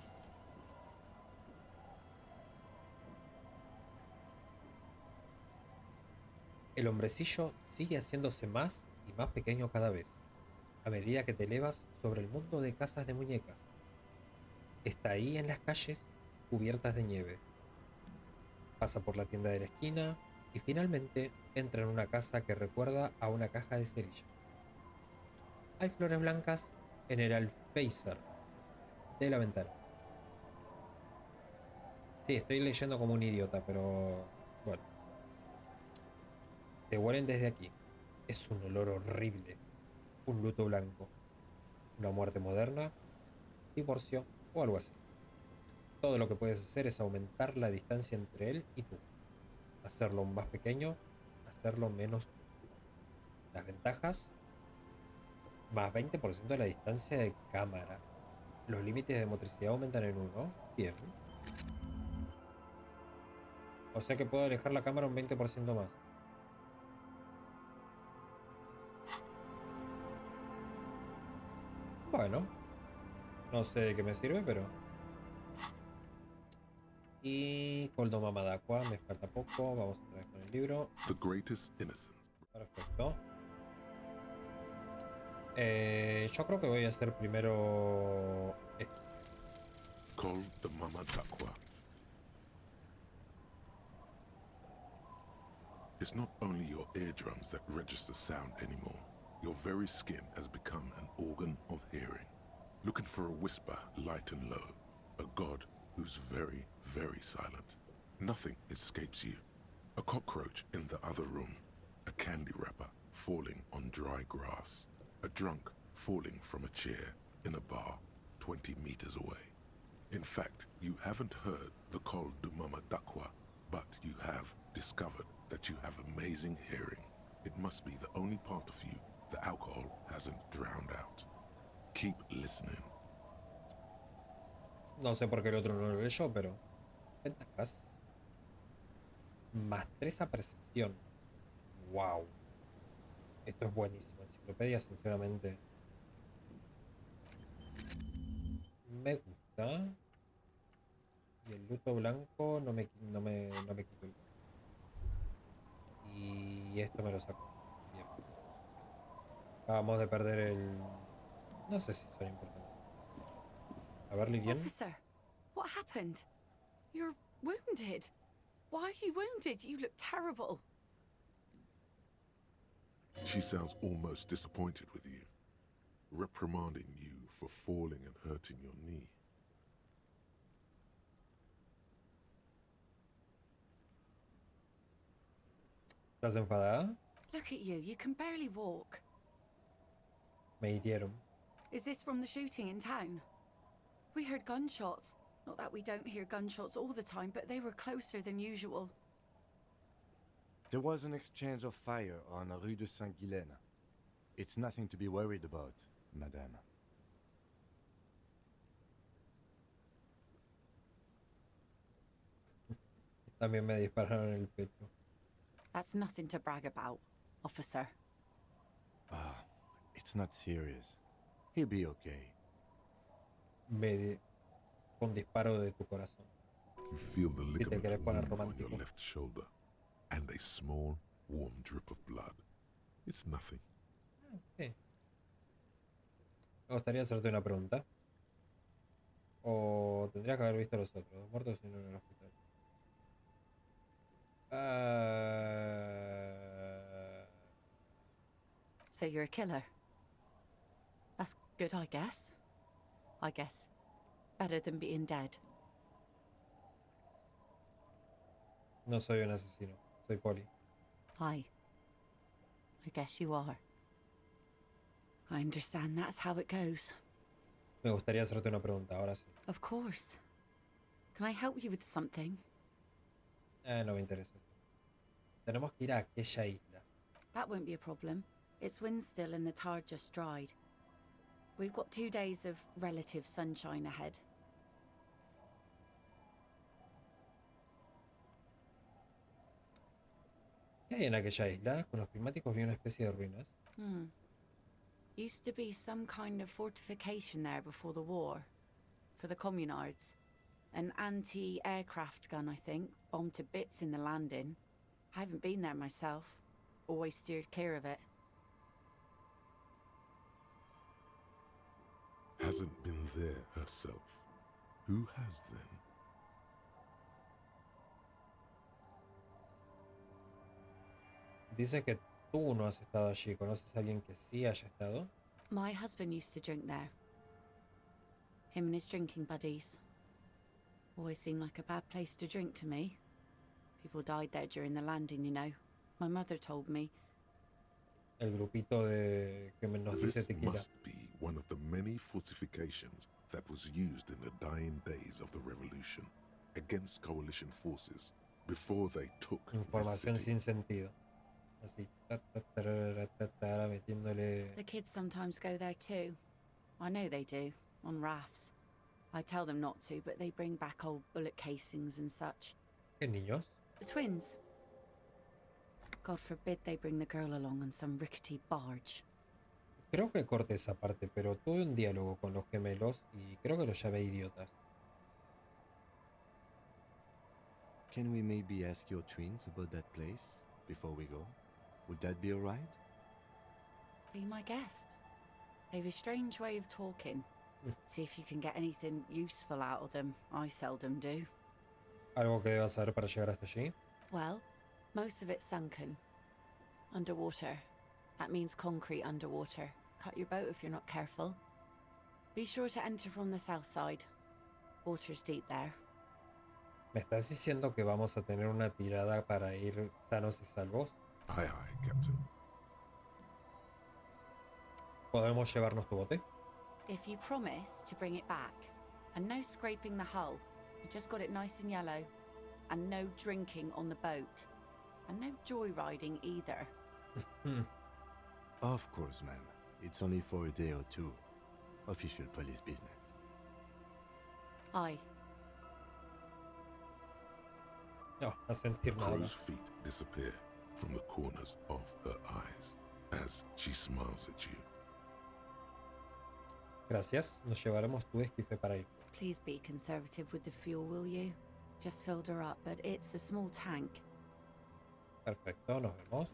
Speaker 1: El hombrecillo sigue haciéndose más y más pequeño cada vez, a medida que te elevas sobre el mundo de casas de muñecas. Está ahí en las calles, cubiertas de nieve, Pasa por la tienda de la esquina y finalmente entra en una casa que recuerda a una caja de cerillas. Hay flores blancas en el alféizar de la ventana. Sí, estoy leyendo como un idiota, pero bueno. Te huelen desde aquí. Es un olor horrible. Un luto blanco. Una muerte moderna, divorcio o algo así. Todo lo que puedes hacer es aumentar la distancia entre él y tú. Hacerlo más pequeño, hacerlo menos tú. Las ventajas: más 20% de la distancia de cámara. Los límites de motricidad aumentan en 1. Bien. O sea que puedo alejar la cámara un 20% más. Bueno, no sé de qué me sirve, pero... Y Coldo Mamadacua, me falta poco. Vamos otra vez con el libro.
Speaker 2: The Greatest Innocence.
Speaker 1: Perfecto. Yo creo que voy a hacer primero esto.
Speaker 2: Call the Mamadacua. It's not only your eardrums that register sound anymore. Your very skin has become an organ of hearing. Looking for a whisper, light and low. A god who's very, very silent. Nothing escapes you. A cockroach in the other room. A candy wrapper falling on dry grass. A drunk falling from a chair in a bar 20 meters away. In fact, you haven't heard the call du Mamadacua, but you have discovered that you have amazing hearing. It must be the only part of you the alcohol hasn't drowned out. Keep listening.
Speaker 1: No sé por qué el otro no lo leyó, pero... Ventajas. Más 3 a percepción. Wow. Esto es buenísimo. Enciclopedia, sinceramente. Me gusta. Y el luto blanco no me quito el... Y esto me lo saco. Bien. Acabamos de perder el... No sé si son importantes. A ver, Lilian.
Speaker 12: Officer, what happened? You're wounded. Why are you wounded? You look terrible.
Speaker 2: She sounds almost disappointed with you, reprimanding you for falling and hurting your knee.
Speaker 1: ¿Estás enfadada?
Speaker 12: Look at you, you can barely walk.
Speaker 1: Me hirieron.
Speaker 12: Is this from the shooting in town? We heard gunshots. Not that we don't hear gunshots all the time, but they were closer than usual.
Speaker 3: There was an exchange of fire on Rue de Saint-Guylaine. It's nothing to be worried about, madame.
Speaker 1: También me dispararon en el pecho.
Speaker 12: That's nothing to brag about, officer.
Speaker 3: Ah, it's not serious. He'll be okay.
Speaker 1: Con disparo de tu corazón.
Speaker 2: You feel the
Speaker 1: Si te
Speaker 2: ligament
Speaker 1: querés poner
Speaker 2: move on your
Speaker 1: romántico.
Speaker 2: left shoulder, and a small, warm drip of blood. It's nothing.
Speaker 1: Sí. Me gustaría hacerte una pregunta. O tendrías que haber visto a los otros. Dos muertos y uno en el hospital.
Speaker 12: So you're a killer? That's good, I guess. I guess. Better than being dead.
Speaker 1: No soy un asesino. Soy poli.
Speaker 12: I guess you are. I understand that's how it goes.
Speaker 1: Me gustaría hacerte una pregunta, ahora sí.
Speaker 12: Of course. Can I help you with something?
Speaker 1: No me interesa. Tenemos que ir a aquella isla.
Speaker 12: That won't be a problem. It's wind still and the tar just dried. We've got 2 days of relative sunshine ahead.
Speaker 1: ¿Qué hay en aquella isla? Con los prismáticos vi una especie de ruinas.
Speaker 12: Used to be some kind of fortification there before the war. For the communards. An anti-aircraft gun, I think. Bombed to bits in the landing. I haven't been there myself. Always steered clear of it.
Speaker 2: Hasn't been there herself. Who has then?
Speaker 1: Dices que tú no has estado allí. ¿Conoces a alguien que sí haya estado?
Speaker 12: My husband used to drink there. Him and his drinking buddies. Always seemed like a bad place to drink to me. People died there during the landing, you know. My mother told me.
Speaker 1: El grupito de que nos dice
Speaker 2: This
Speaker 1: tequila.
Speaker 2: must be one of the many fortifications that was used in the dying days of the revolution against coalition forces before they took this
Speaker 1: Información
Speaker 2: city.
Speaker 1: sin sentido. Así. Metiéndole.
Speaker 12: The kids sometimes go there too. I know they do, on rafts. I tell them not to, but they bring back old bullet casings and such.
Speaker 1: ¿Qué niños?
Speaker 12: The twins. God forbid they bring the girl along on some rickety barge.
Speaker 1: Creo que corté esa parte, pero tuve un diálogo con los gemelos y creo que los llamé idiotas.
Speaker 3: Can we maybe ask your twins about that place before we go? Would that be alright?
Speaker 12: Be my guest. They've a strange way of talking. See if you can get anything useful out of them. I seldom do.
Speaker 1: ¿Algo que debas saber para llegar hasta allí?
Speaker 12: Well, most of it's sunken. Underwater. That means concrete underwater. Cut your boat if you're not careful. Be sure to enter from the south side. Water's deep there.
Speaker 1: ¿Me estás diciendo que vamos a tener una tirada para ir sanos y salvos?
Speaker 2: Aye, aye, Captain.
Speaker 1: ¿Podemos llevarnos tu bote?
Speaker 12: If you promise to bring it back, and no scraping the hull, you just got it nice and yellow, and no drinking on the boat, and no joyriding either.
Speaker 3: Of course, ma'am. It's only for a day or two. Official police business.
Speaker 12: Aye.
Speaker 1: No, a sentir nada
Speaker 2: Crow's
Speaker 1: más.
Speaker 2: feet disappear from the corners of her eyes as she smiles at you.
Speaker 1: Gracias, nos llevaremos tu esquife para ir.
Speaker 12: Please be conservative with the fuel, will you? Just filled her up, but it's a small tank.
Speaker 1: Perfecto, nos vemos.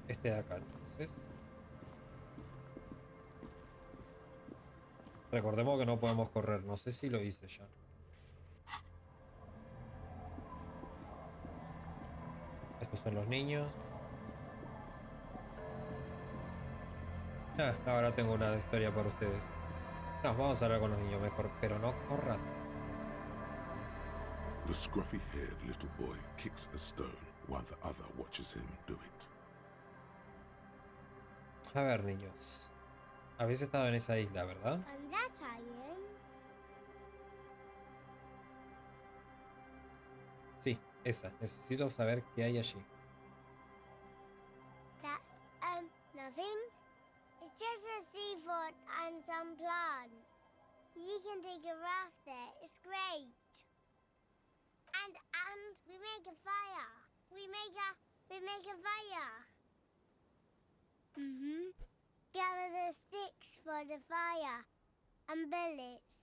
Speaker 1: Este de acá, entonces. Recordemos que no podemos correr, no sé si lo hice ya. Estos son los niños. Ahora tengo una historia para ustedes. No, vamos a hablar con los niños mejor, pero no corras.
Speaker 2: The scruffy-haired little boy kicks a stone while the other watches him do it.
Speaker 1: A ver, niños. Habéis estado en esa isla, ¿verdad?
Speaker 13: On that island?
Speaker 1: Sí, esa. Necesito saber qué hay allí.
Speaker 13: That's, nothing. It's just a seafort and some plants. You can take a raft there. It's great. And we make a fire. We make a fire. Mm-hmm. Gather the sticks for the fire and bullets.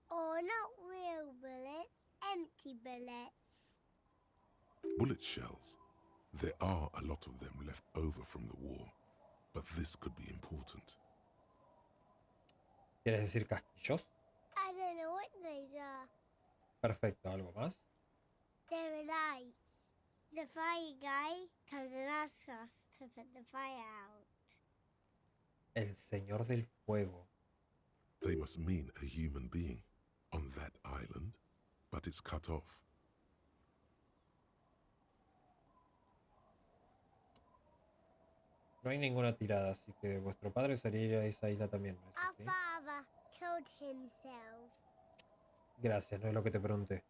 Speaker 13: Or not real bullets, empty bullets.
Speaker 2: Bullet shells. There are a lot of them left over from the war, but this could be important.
Speaker 1: ¿Quieres decir casquillos?
Speaker 13: I don't know what these are.
Speaker 1: Perfecto, ¿algo más?
Speaker 13: They're lights. The fire guy comes and asks us to put the fire out.
Speaker 1: El señor del fuego.
Speaker 2: They must mean a human being on that island, but it's cut off.
Speaker 1: No hay ninguna tirada, así que vuestro padre sería ir a esa isla también, ¿no es
Speaker 13: Our
Speaker 1: así?
Speaker 13: father killed himself.
Speaker 1: Gracias, no es lo que te pregunté.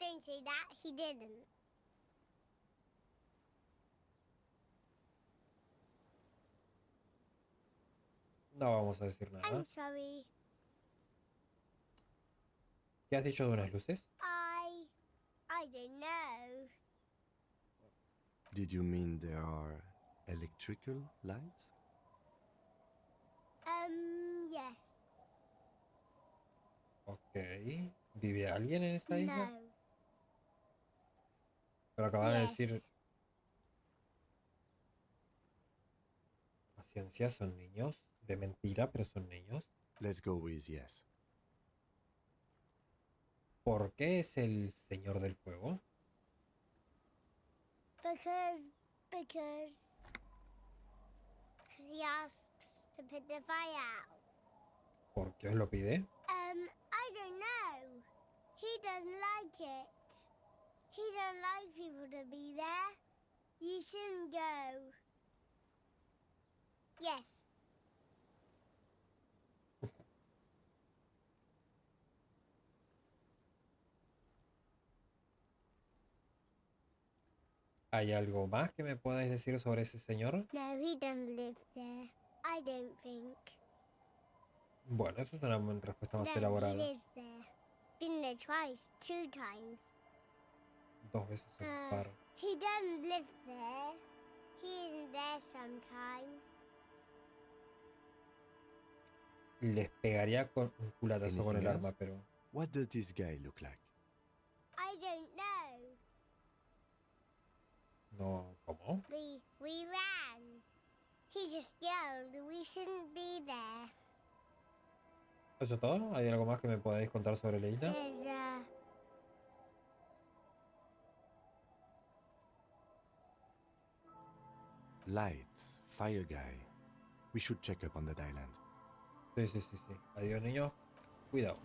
Speaker 13: Don't say that, he didn't.
Speaker 1: No vamos a decir nada.
Speaker 13: I'm sorry.
Speaker 1: ¿Qué has dicho de unas luces?
Speaker 13: I don't know.
Speaker 3: Did you mean there are electrical lights?
Speaker 13: Yes.
Speaker 1: Ok. ¿Vive alguien en esta isla?
Speaker 13: No.
Speaker 1: Pero acabas de
Speaker 13: Yes.
Speaker 1: decir... ¿Paciencia son niños? De mentira, pero son niños.
Speaker 3: Let's go with yes.
Speaker 1: ¿Por qué es el señor del fuego?
Speaker 13: Because he asks to put the fire out.
Speaker 1: ¿Por qué os lo pide?
Speaker 13: I don't know. He doesn't like it. He don't like people to be there. You shouldn't go. Yes.
Speaker 1: ¿Hay algo más que me podáis decir sobre ese señor?
Speaker 13: No, he doesn't live there. I don't think.
Speaker 1: Bueno, eso es una respuesta más
Speaker 13: No,
Speaker 1: elaborada.
Speaker 13: he lives there. Been there twice, 2 times.
Speaker 1: 2 veces un par.
Speaker 13: He doesn't live there. He isn't there sometimes.
Speaker 1: Les pegaría con un culatazo con el
Speaker 3: Anything
Speaker 1: arma,
Speaker 3: else?
Speaker 1: pero...
Speaker 3: What does this guy look like?
Speaker 13: I don't know.
Speaker 1: No, ¿cómo?
Speaker 13: We ran. He just yelled we shouldn't be there.
Speaker 1: ¿Eso es todo? ¿Hay algo más que me podáis contar sobre la isla?
Speaker 13: There's
Speaker 3: Lights, fire guy. We should check up on that island.
Speaker 1: Sí. Adiós, niños. Cuidado.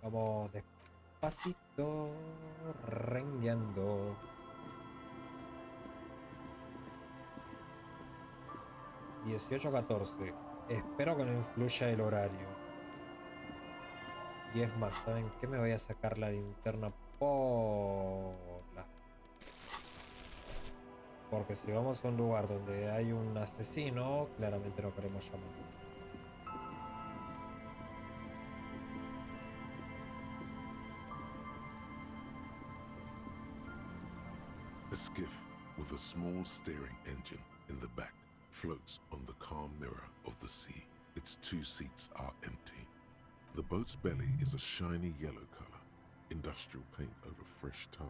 Speaker 1: Vamos despacito, rengueando. 18:14. Espero que no influya el horario. Y es más, ¿saben qué? Me voy a sacar la linterna porque si vamos a un lugar donde hay un asesino, claramente no queremos llamar.
Speaker 2: A skiff with a small steering engine in the back floats on the calm mirror of the sea. Its 2 seats are empty. The boat's belly is a shiny yellow color, industrial paint over fresh tar.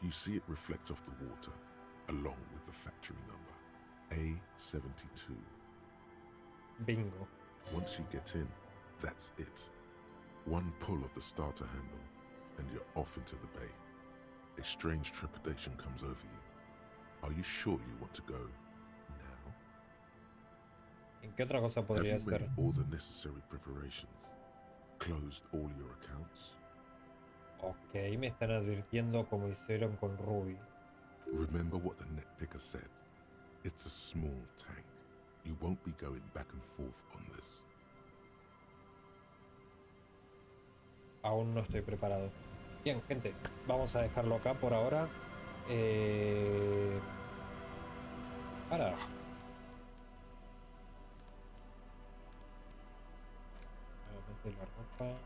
Speaker 2: You see it reflect off the water, along with the factory number, A72.
Speaker 1: Bingo.
Speaker 2: Once you get in, that's it. One pull of the starter handle, and you're off into the bay. A strange trepidation comes over you. Are you sure you want to go now?
Speaker 1: ¿En qué otra cosa podría
Speaker 2: Have you
Speaker 1: ser?
Speaker 2: made all the necessary preparations? Closed all your accounts?
Speaker 1: Ok, me están advirtiendo como hicieron con Ruby.
Speaker 2: Remember what the net picker said. It's a small tank. You won't be going back and forth on this.
Speaker 1: Aún no estoy preparado. Bien, gente, vamos a dejarlo acá por ahora. Para. Nuevamente la ropa.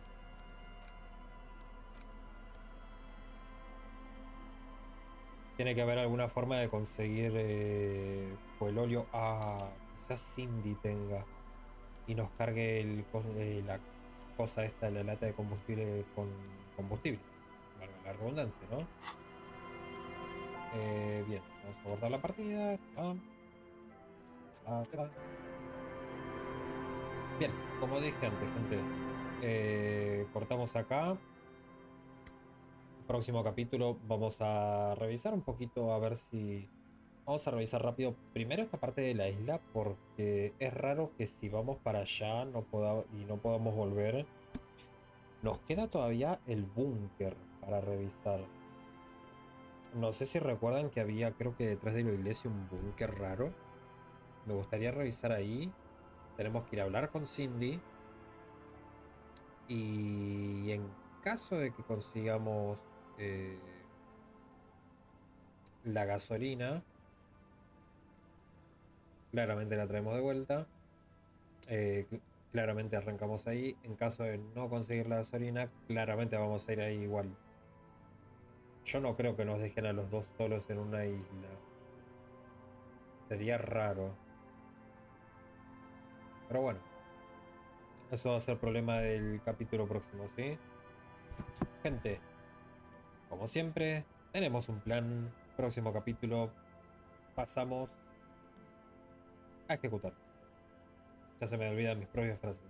Speaker 1: Tiene que haber alguna forma de conseguir el óleo. Quizás Cindy tenga y nos cargue la cosa esta, la lata de combustible con combustible. Valga la redundancia, ¿no? Bien, vamos a guardar la partida. Bien, como dije antes, gente, cortamos acá. Próximo capítulo vamos a revisar un poquito, a ver si... Vamos a revisar rápido primero esta parte de la isla, porque es raro que si vamos para allá no podamos volver. Nos queda todavía el búnker para revisar. No sé si recuerdan que había, creo que detrás de la iglesia, un búnker raro. Me gustaría revisar ahí. Tenemos que ir a hablar con Cindy. Y en caso de que consigamos la gasolina, claramente la traemos de vuelta. Claramente arrancamos ahí. En caso de no conseguir la gasolina, claramente vamos a ir ahí igual. Yo no creo que nos dejen a los dos solos en una isla. Sería raro. Pero bueno, eso va a ser problema del capítulo próximo, ¿sí? Gente, como siempre, tenemos un plan. Próximo capítulo pasamos a ejecutar. Ya se me olvidan mis propias frases.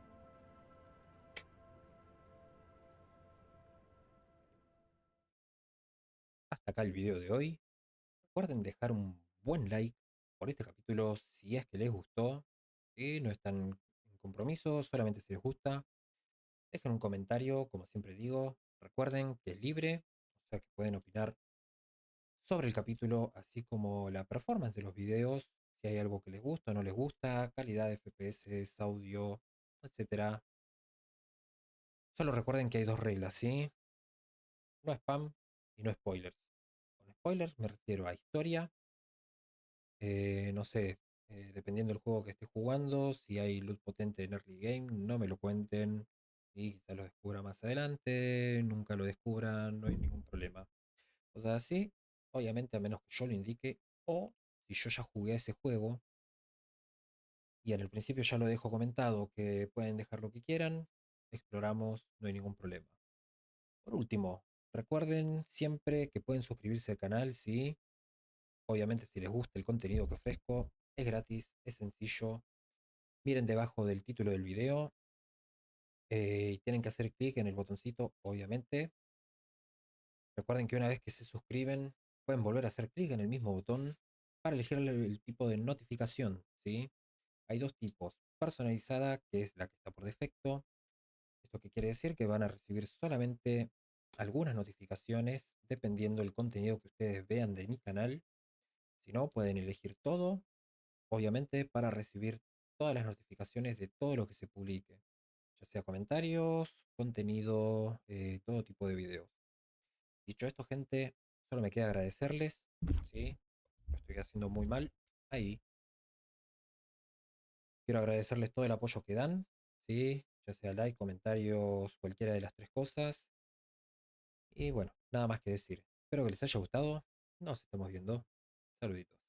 Speaker 1: Hasta hasta acá el video de hoy. Recuerden dejar un buen like por este capítulo si es que les gustó. Y no están en compromiso, solamente si les gusta. Dejen un comentario, como siempre digo. Recuerden que es libre, o sea que pueden opinar sobre el capítulo, así como la performance de los videos, si hay algo que les gusta o no les gusta, calidad de FPS, audio, etcétera. Solo recuerden que hay dos reglas, ¿sí? No spam y no spoilers. Con spoilers me refiero a historia, no sé, dependiendo del juego que esté jugando, si hay loot potente en early game, no me lo cuenten y quizá lo descubra más adelante, nunca lo descubran, no hay ningún problema. O sea, sí, obviamente a menos que yo lo indique o si yo ya jugué a ese juego y en el principio ya lo dejo comentado que pueden dejar lo que quieran, exploramos, no hay ningún problema. Por último, recuerden siempre que pueden suscribirse al canal, sí. Obviamente si les gusta el contenido que ofrezco, es gratis, es sencillo. Miren debajo del título del video y tienen que hacer clic en el botoncito, obviamente. Recuerden que una vez que se suscriben, pueden volver a hacer clic en el mismo botón para elegir el tipo de notificación, ¿sí? Hay dos tipos, personalizada, que es la que está por defecto. Esto que quiere decir que van a recibir solamente algunas notificaciones dependiendo del contenido que ustedes vean de mi canal. Si no, pueden elegir todo, obviamente, para recibir todas las notificaciones de todo lo que se publique, ya sea comentarios, contenido, todo tipo de videos. Dicho esto, gente, solo me queda agradecerles, ¿sí? Lo estoy haciendo muy mal. Ahí. Quiero agradecerles todo el apoyo que dan, ¿sí? Ya sea like, comentarios, cualquiera de las tres cosas. Y bueno, nada más que decir. Espero que les haya gustado. Nos estamos viendo. Saluditos.